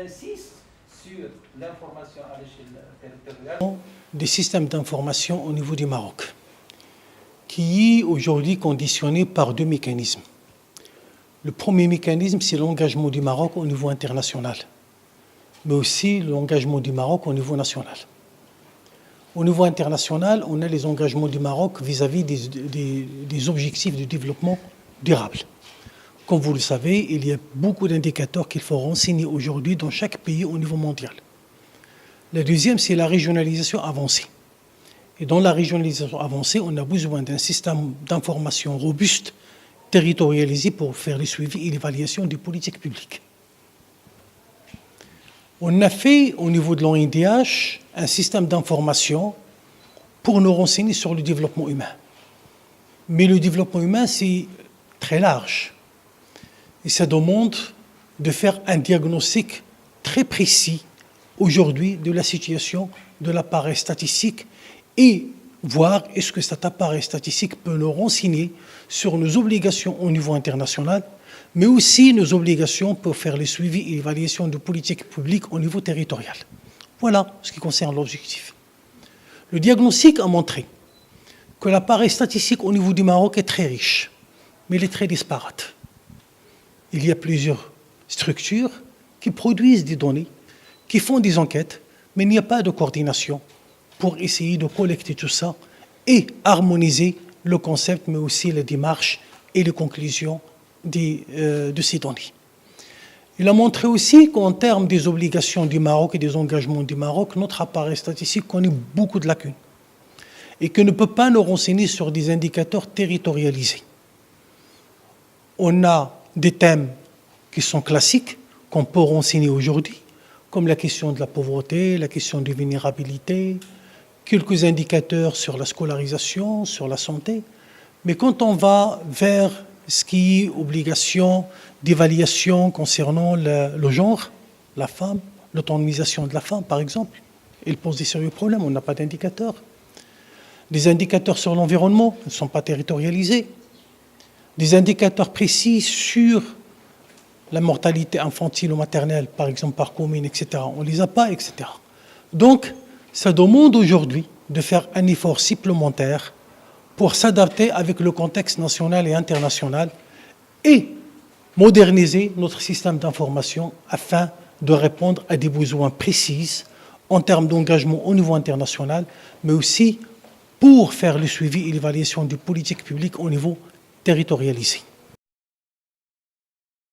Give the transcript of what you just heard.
insiste sur l'information à l'échelle territoriale. Des systèmes d'information au niveau du Maroc, qui est aujourd'hui conditionné par deux mécanismes. Le premier mécanisme, c'est l'engagement du Maroc au niveau international, mais aussi l'engagement du Maroc au niveau national. Au niveau international, on a les engagements du Maroc vis-à-vis des objectifs de développement durable. Comme vous le savez, il y a beaucoup d'indicateurs qu'il faut renseigner aujourd'hui dans chaque pays au niveau mondial. La deuxième, c'est la régionalisation avancée. Et dans la régionalisation avancée, on a besoin d'un système d'information robuste, territorialisé pour faire le suivi et l'évaluation des politiques publiques. On a fait au niveau de l'ONDH un système d'information pour nous renseigner sur le développement humain. Mais le développement humain, c'est très large. Et ça demande de faire un diagnostic très précis aujourd'hui de la situation de l'appareil statistique et voir est-ce que cet appareil statistique peut nous renseigner sur nos obligations au niveau international, mais aussi nos obligations pour faire le suivi et l'évaluation de politiques publiques au niveau territorial. Voilà ce qui concerne l'objectif. Le diagnostic a montré que l'appareil statistique au niveau du Maroc est très riche, mais il est très disparate. Il y a plusieurs structures qui produisent des données, qui font des enquêtes, mais il n'y a pas de coordination pour essayer de collecter tout ça et harmoniser le concept, mais aussi les démarches et les conclusions de ces données. Il a montré aussi qu'en termes des obligations du Maroc et des engagements du Maroc, notre appareil statistique connaît beaucoup de lacunes et que ne peut pas nous renseigner sur des indicateurs territorialisés. On a des thèmes qui sont classiques, qu'on peut renseigner aujourd'hui, comme la question de la pauvreté, la question de vulnérabilité, quelques indicateurs sur la scolarisation, sur la santé. Mais quand on va vers ce qui est obligation d'évaluation concernant le genre, la femme, l'autonomisation de la femme, par exemple, il pose des sérieux problèmes, on n'a pas d'indicateurs. Des indicateurs sur l'environnement ne sont pas territorialisés. Des indicateurs précis sur la mortalité infantile ou maternelle, par exemple par commune, etc. On ne les a pas, etc. Donc, ça demande aujourd'hui de faire un effort supplémentaire pour s'adapter avec le contexte national et international et moderniser notre système d'information afin de répondre à des besoins précis en termes d'engagement au niveau international, mais aussi pour faire le suivi et l'évaluation des politiques publiques au niveau territorialisé.